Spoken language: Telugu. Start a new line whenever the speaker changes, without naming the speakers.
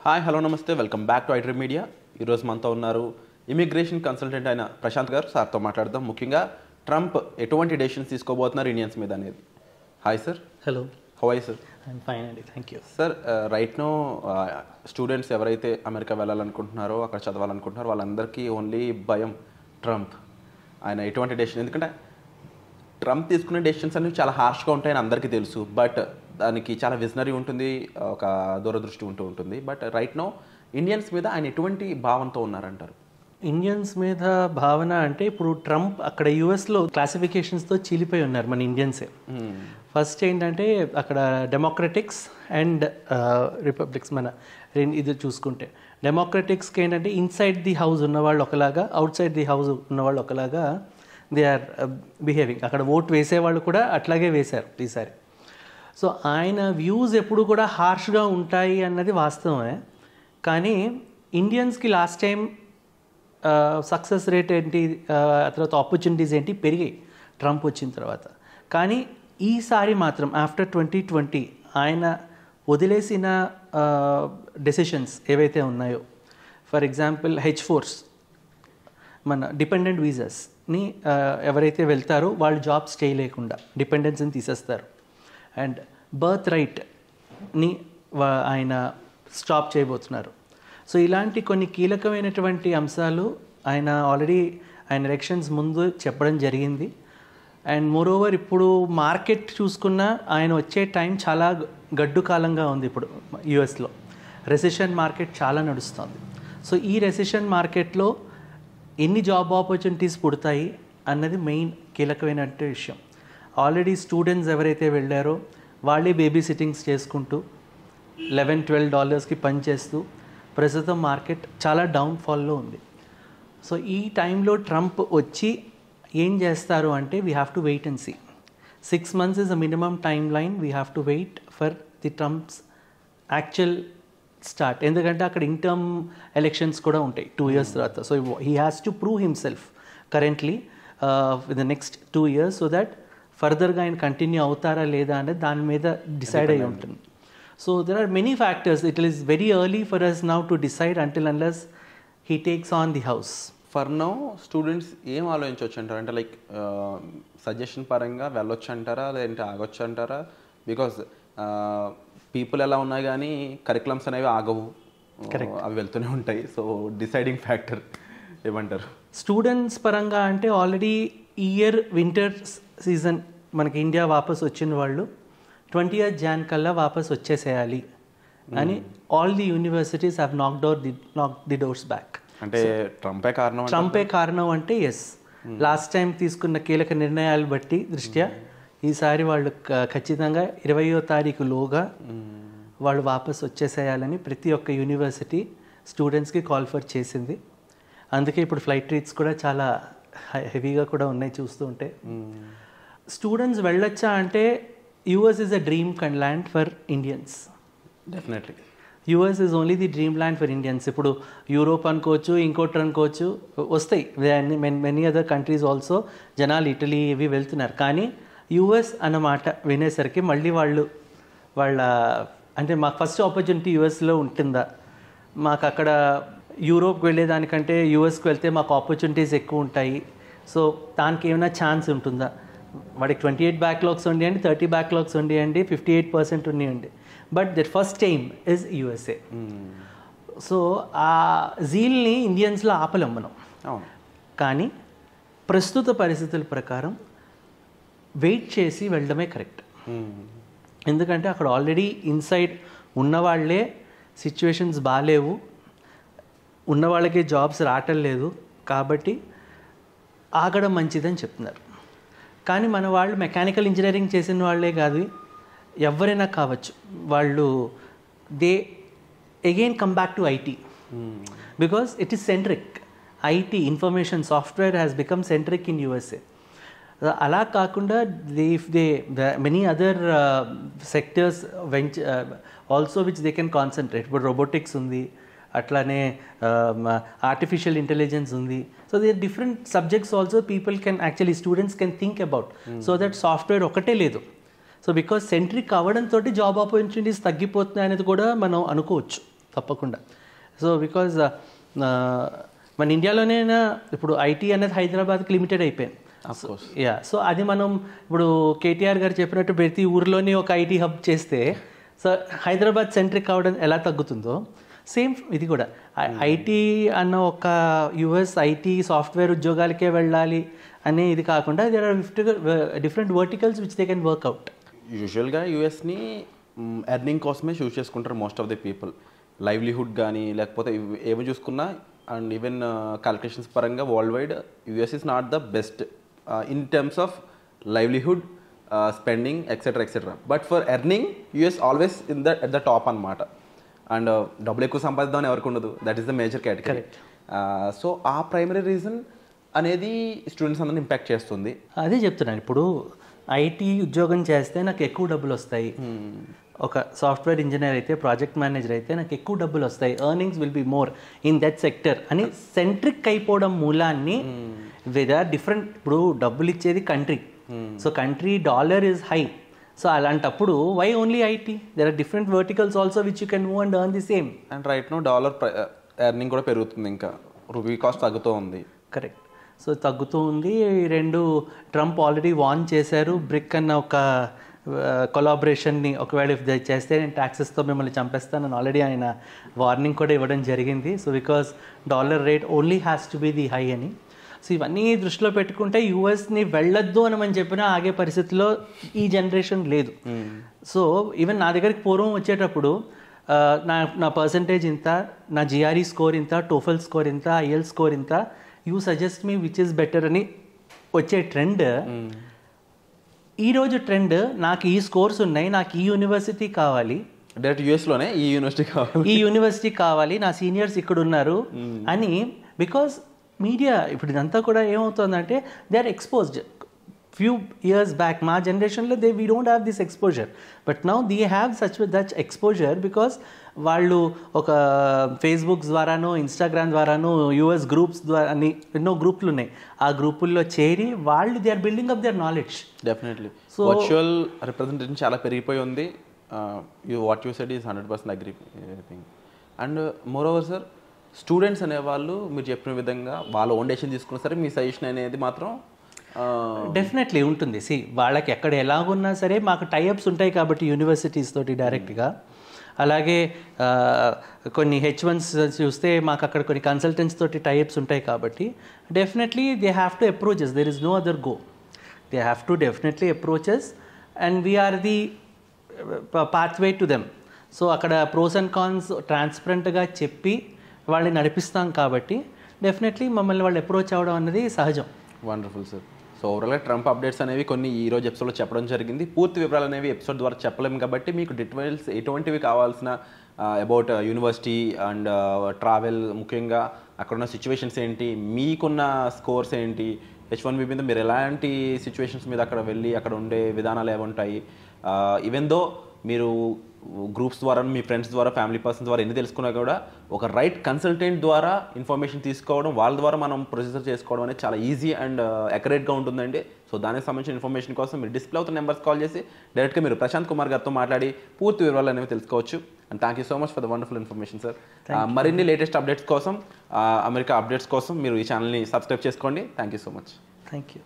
హాయ్ హలో నమస్తే welcome back to iDream media. ఈరోజు మనతో ఉన్నారు ఇమిగ్రేషన్ కన్సల్టెంట్ అయిన ప్రశాంత్ గారు. సార్తో మాట్లాడదాం. ముఖ్యంగా ట్రంప్ ఎటువంటి డెసిషన్స్ తీసుకోబోతున్నారు ఇండియన్స్ మీద అనేది. Hi sir.
Hello.
How are you sir?
I'm fine అండి, thank you.
Sir, right now students ఎవరైతే అమెరికా వెళ్ళాలనుకుంటున్నారో, అక్కడ చదవాలనుకుంటున్నారో వాళ్ళందరికీ ఓన్లీ భయం ట్రంప్. ఆయన ఎటువంటి డెసిషన్, ఎందుకంటే ట్రంప్ తీసుకునే డెసిషన్స్ అనేవి చాలా హార్ష్గా ఉంటాయని అందరికీ తెలుసు. బట్ దానికి చాలా విజనరీ ఉంటుంది, ఒక దూరదృష్టి ఉంటుంది. బట్ రైట్ నో ఇండియన్స్ మీద ఆయన ఎటువంటి భావంతో ఉన్నారంటారు?
ఇండియన్స్ మీద భావన అంటే ఇప్పుడు ట్రంప్ అక్కడ యూఎస్లో క్లాసిఫికేషన్స్తో చీలిపోయి ఉన్నారు మన ఇండియన్సే. ఫస్ట్ ఏంటంటే అక్కడ డెమోక్రటిక్స్ అండ్ రిపబ్లిక్స్. మన ఇది చూసుకుంటే డెమోక్రటిక్స్కి ఏంటంటే ఇన్సైడ్ ది హౌస్ ఉన్నవాళ్ళు ఒకలాగా, అవుట్ సైడ్ ది హౌస్ ఉన్నవాళ్ళు ఒకలాగా దే ఆర్ బిహేవింగ్. అక్కడ ఓట్ వేసేవాళ్ళు కూడా అట్లాగే వేశారు ఈసారి. సో ఆయన వ్యూస్ ఎప్పుడు కూడా హార్ష్గా ఉంటాయి అన్నది వాస్తవమే. కానీ ఇండియన్స్కి లాస్ట్ టైం సక్సెస్ రేట్ ఏంటి, తర్వాత ఆపర్చునిటీస్ ఏంటి పెరిగాయి ట్రంప్ వచ్చిన తర్వాత. కానీ ఈసారి మాత్రం ఆఫ్టర్ 2020 ఆయన వదిలేసిన డెసిషన్స్ ఏవైతే ఉన్నాయో, ఫర్ ఎగ్జాంపుల్ H4s, మన డిపెండెంట్ వీసాస్ని ఎవరైతే వెళ్తారో వాళ్ళు జాబ్ స్టే లేకుండా డిపెండెన్స్ని తీసేస్తారు. అండ్ బర్త్ రైట్ని ఆయన స్టాప్ చేయబోతున్నారు. సో ఇలాంటి కొన్ని కీలకమైనటువంటి అంశాలు ఆయన ఆల్రెడీ ఆయన ఎలక్షన్స్ ముందు చెప్పడం జరిగింది. అండ్ మోరోవర్ ఇప్పుడు మార్కెట్ చూసుకున్నా ఆయన వచ్చే టైం చాలా గడ్డు కాలంగా ఉంది. ఇప్పుడు యుఎస్లో రెసెషన్ మార్కెట్ చాలా నడుస్తుంది. సో ఈ రెసెషన్ మార్కెట్లో ఎన్ని జాబ్ ఆపర్చునిటీస్ పుడతాయి అన్నది మెయిన్ కీలకమైన విషయం. ఆల్రెడీ స్టూడెంట్స్ ఎవరైతే వెళ్ళారో వాళ్ళే బేబీ సిట్టింగ్స్ చేసుకుంటూ $11-12 పనిచేస్తూ ప్రస్తుతం మార్కెట్ చాలా డౌన్ఫాల్లో ఉంది. సో ఈ టైంలో ట్రంప్ వచ్చి ఏం చేస్తారు అంటే we have to wait and see. 6 months is a minimum time line. We have to wait for the Trump's actual start. ఎందుకంటే అక్కడ ఇంటర్మ్ ఎలక్షన్స్ కూడా ఉంటాయి 2 years తర్వాత. So he has to prove himself currently with the next 2 years so that ఫర్దర్గా ఆయన కంటిన్యూ అవుతారా లేదా అనేది దాని మీద డిసైడ్ అయి ఉంటుంది. So there are many factors. It is very early for us now to decide until unless he takes on the house.
For now students ఏం ఆలోచించవచ్చు అంటారు? అంటే లైక్ సజెషన్ పరంగా వెళ్ళొచ్చు అంటారా, లేదంటే ఆగొచ్చు అంటారా? బికాజ్ పీపుల్ ఎలా ఉన్నాయి కానీ కరికులమ్స్ అనేవి ఆగవు, అవి వెళ్తూనే ఉంటాయి. సో డిసైడింగ్ ఫ్యాక్టర్ ఏమంటారు?
స్టూడెంట్స్ పరంగా అంటే ఆల్రెడీ ఈ ఇయర్ వింటర్ సీజన్ మనకి ఇండియా వాపస్ వచ్చిన వాళ్ళు 20th Jan కల్లా వాపస్ వచ్చేసేయాలి అని all the universities have knocked the doors back.
అంటే ట్రంపే
కారణం అంటే ఎస్, లాస్ట్ టైం తీసుకున్న కీలక నిర్ణయాలు బట్టి దృష్ట్యా ఈసారి వాళ్ళు ఖచ్చితంగా 20వ తారీఖులోగా వాళ్ళు వాపస్ వచ్చేసేయాలని ప్రతి ఒక్క యూనివర్సిటీ స్టూడెంట్స్కి కాల్ ఫర్ చేసింది. అందుకే ఇప్పుడు ఫ్లైట్ రేట్స్ కూడా చాలా హెవీగా కూడా ఉన్నాయి చూస్తూ ఉంటే. స్టూడెంట్స్ వెళ్ళొచ్చా అంటే US is a dream land for Indians.
Definitely
US is only the dream land for Indians. ఇప్పుడు యూరోప్ అనుకోవచ్చు, ఇంకోటి అనుకోవచ్చు, వస్తాయి మెనీ అదర్ కంట్రీస్ ఆల్సో. జనాలు ఇటలీ ఇవి వెళ్తున్నారు. కానీ యుఎస్ అన్నమాట వినేసరికి మళ్ళీ వాళ్ళ అంటే మాకు ఫస్ట్ ఆపర్చునిటీ యుఎస్లో ఉంటుందా, మాకు అక్కడ యూరోప్కి వెళ్ళేదానికంటే యుఎస్కి వెళ్తే మాకు ఆపర్చునిటీస్ ఎక్కువ ఉంటాయి, సో దానికి ఏమైనా ఛాన్స్ ఉంటుందా? వాడికి 28 బ్యాక్లాగ్స్ ఉండేయండి, 30 బ్యాక్లాగ్స్ ఉండేయండి, 58% ఉండేయండి. But that first aim is USA. So ఆ జీల్ని ఇండియన్స్లో ఆపలేం మనం. కానీ ప్రస్తుత పరిస్థితుల ప్రకారం వెయిట్ చేసి వెళ్ళడమే కరెక్ట్. ఎందుకంటే అక్కడ ఆల్రెడీ ఇన్సైడ్ ఉన్నవాళ్లే సిచ్యువేషన్స్ బాగాలేవు, ఉన్నవాళ్ళకి జాబ్స్ రావటం లేదు, కాబట్టి ఆగడం మంచిదని చెప్తున్నారు. కానీ మన వాళ్ళు మెకానికల్ ఇంజనీరింగ్ చేసిన వాళ్ళే కాదు, ఎవరైనా కావచ్చు, వాళ్ళు they again come back to IT because it is centric. IT information software has become centric in USA. అలా కాకుండా many other sectors also which they can concentrate. ఇప్పుడు రోబోటిక్స్ ఉంది, అట్లానే ఆర్టిఫిషియల్ ఇంటెలిజెన్స్ ఉంది. So they are different subjects also people can actually students can think about. So that software ఒకటే లేదు. సో బికాస్ సెంట్రిక్ అవ్వడంతో జాబ్ ఆపర్చునిటీస్ తగ్గిపోతున్నాయి అనేది కూడా మనం అనుకోవచ్చు. తప్పకుండా. సో బికాజ్ మన ఇండియాలోనైనా ఇప్పుడు ఐటీ అనేది హైదరాబాద్కి లిమిటెడ్ అయిపోయింది. యా, సో అది మనం ఇప్పుడు కేటీఆర్ గారు చెప్పినట్టు ప్రతి ఊరిలోని ఒక ఐటీ హబ్ చేస్తే సో హైదరాబాద్ సెంట్రిక్ కావడం ఎలా తగ్గుతుందో సేమ్ ఇది కూడా ఐటీ అన్న ఒక యుఎస్ ఐటీ సాఫ్ట్వేర్ ఉద్యోగాలకే వెళ్ళాలి అనే ఇది కాకుండా there are different verticals which they can work out.
యూజువల్గా యూఎస్ని ఎర్నింగ్ కోసమే చూస్ చేసుకుంటారు most of the people. Livelihood కానీ లేకపోతే ఏమి చూసుకున్నా అండ్ ఈవెన్ క్యాలిక్యులేషన్స్ పరంగా world wide US is not the best in terms of livelihood, spending etcetera etcetera. But for earning US always at the top అనమాట. అండ్ డబ్బులు ఎక్కువ సంపాదిద్దామని ఎవరికి ఉండదు, that is the major category. So ఆ ప్రైమరీ రీజన్ అనేది స్టూడెంట్స్ అందరిని ఇంపాక్ట్ చేస్తుంది.
అదే చెప్తున్నాను, ఇప్పుడు ఐటీ ఉద్యోగం చేస్తే నాకు ఎక్కువ డబ్బులు వస్తాయి, ఒక సాఫ్ట్వేర్ ఇంజనీర్ అయితే ప్రాజెక్ట్ మేనేజర్ అయితే నాకు ఎక్కువ డబ్బులు వస్తాయి, earnings will be more in that sector అని సెంట్రిక్ అయిపోవడం మూలాన్ని వెదర్ డిఫరెంట్. ఇప్పుడు డబ్బులు ఇచ్చేది country, so country dollar is high. So అలాంటప్పుడు why only IT? There are different verticals also which you can move and earn the same.
And right now dollar earning కూడా పెరుగుతుంది, ఇంకా రూపీ కాస్ట్ తగ్గుతూ ఉంది.
కరెక్ట్. సో తగ్గుతూ ఉంది. రెండు ట్రంప్ ఆల్రెడీ వార్న్ చేశారు, బ్రిక్ అన్న ఒక కొలాబరేషన్ని ఒకవేళ ఇఫ్ చేస్తే నేను ట్యాక్సెస్తో మిమ్మల్ని చంపేస్తానని ఆల్రెడీ ఆయన వార్నింగ్ కూడా ఇవ్వడం జరిగింది. So because dollar rate only has to be the high అని. సో ఇవన్నీ దృష్టిలో పెట్టుకుంటే యూఎస్ని వెళ్ళొద్దు అని మనం చెప్పినా ఆగే పరిస్థితిలో ఈ జనరేషన్ లేదు. సో ఈవెన్ నా దగ్గరికి పూర్వం వచ్చేటప్పుడు నా పర్సంటేజ్ ఇంత, నా జిఆర్ఈ స్కోర్ ఇంత, టోఫెల్ స్కోర్ ఇంత, ఐఎల్ స్కోర్ ఇంత, you suggest me which is better అని వచ్చే ట్రెండ్ ఈరోజు ట్రెండ్ నాకు ఈ స్కోర్స్ ఉన్నాయి, నాకు ఈ యూనివర్సిటీ కావాలి,
డైరెక్ట్ యూఎస్లోనే ఈ యూనివర్సిటీ
కావాలి, నా సీనియర్స్ ఇక్కడ ఉన్నారు అని. బికాస్ మీడియా ఇప్పుడు ఇదంతా కూడా ఏమవుతుందంటే they are exposed. Few years back మా జనరేషన్లో we don't have this exposure, but now they have such exposure because వాళ్ళు ఒక ఫేస్బుక్ ద్వారానో ఇన్స్టాగ్రామ్ ద్వారానో యూఎస్ గ్రూప్స్ ద్వారా ఎన్నో గ్రూపులు ఉన్నాయి, ఆ గ్రూపుల్లో చేరి వాళ్ళు they are building up their knowledge.
Definitely so virtual representation చాలా పెరిగిపోయి ఉంది. What you said is 100% agree thing. And moreover sir, students అనేవాళ్ళు మీరు చెప్పిన విధంగా వాళ్ళ ఓన్ డెసిషన్ తీసుకున్నా సరే మీ సజెషన్ అనేది మాత్రం
డెఫినెట్లీ ఉంటుంది. వాళ్ళకి ఎక్కడ ఎలాగున్నా సరే మాకు టైఅప్స్ ఉంటాయి కాబట్టి యూనివర్సిటీస్ తోటి డైరెక్ట్గా. అలాగే కొన్ని H1s చూస్తే మాకు అక్కడ కొన్ని కన్సల్టెంట్స్ తోటి టైఅప్స్ ఉంటాయి కాబట్టి definitely they have to approaches. There is no other go. They have to definitely approaches and we are the pathway to them. So అక్కడ ప్రోస్ అండ్ కాన్స్ ట్రాన్స్పరెంట్గా చెప్పి వాళ్ళని నడిపిస్తాం కాబట్టి డెఫినెట్లీ మమ్మల్ని వాళ్ళు అప్రోచ్ అవ్వడం అనేది సహజం.
Wonderful sir. సో ఓవరాల్గా ట్రంప్ అప్డేట్స్ అనేవి కొన్ని ఈరోజు ఎపిసోడ్లో చెప్పడం జరిగింది. పూర్తి వివరాలు అనేవి ఎపిసోడ్ ద్వారా చెప్పలేము కాబట్టి మీకు డీటెయిల్స్ ఎటువంటివి కావాల్సిన అబౌట్ యూనివర్సిటీ అండ్ ట్రావెల్, ముఖ్యంగా అక్కడున్న సిచ్యువేషన్స్ ఏంటి, మీకున్న స్కోర్స్ ఏంటి, H1B మీద మీరు ఎలాంటి సిచ్యువేషన్స్ మీద అక్కడ వెళ్ళి అక్కడ ఉండే విధానాలు ఏముంటాయి, ఈవెన్ దో మీరు గ్రూప్స్ ద్వారా మీ ఫ్రెండ్స్ ద్వారా ఫ్యామిలీ పర్సన్స్ ద్వారా ఎన్ని తెలుసుకున్నా కూడా ఒక రైట్ కన్సల్టెంట్ ద్వారా ఇన్ఫర్మేషన్ తీసుకోవడం, వాళ్ళ ద్వారా మనం ప్రొసీజర్ చేసుకోవడం అనేది చాలా ఈజీ అండ్ అక్యురేట్గా ఉంటుందండి. సో దానికి సంబంధించిన ఇన్ఫర్మేషన్ కోసం మీరు డిస్ప్లే అవుతున్న నెంబర్స్ కాల్ చేసి డైరెక్ట్గా మీరు ప్రశాంత్ కుమార్ గారితో మాట్లాడి పూర్తి వివరాలు అనేవి తెలుసుకోవచ్చు. And thank you so much for the wonderful information sir. మరిన్ని లేటెస్ట్ అప్డేట్స్ కోసం, అమెరికా అప్డేట్స్ కోసం మీరు ఈ ఛానల్ని సబ్స్క్రైబ్ చేసుకోండి. Thank you so much.
Thank you.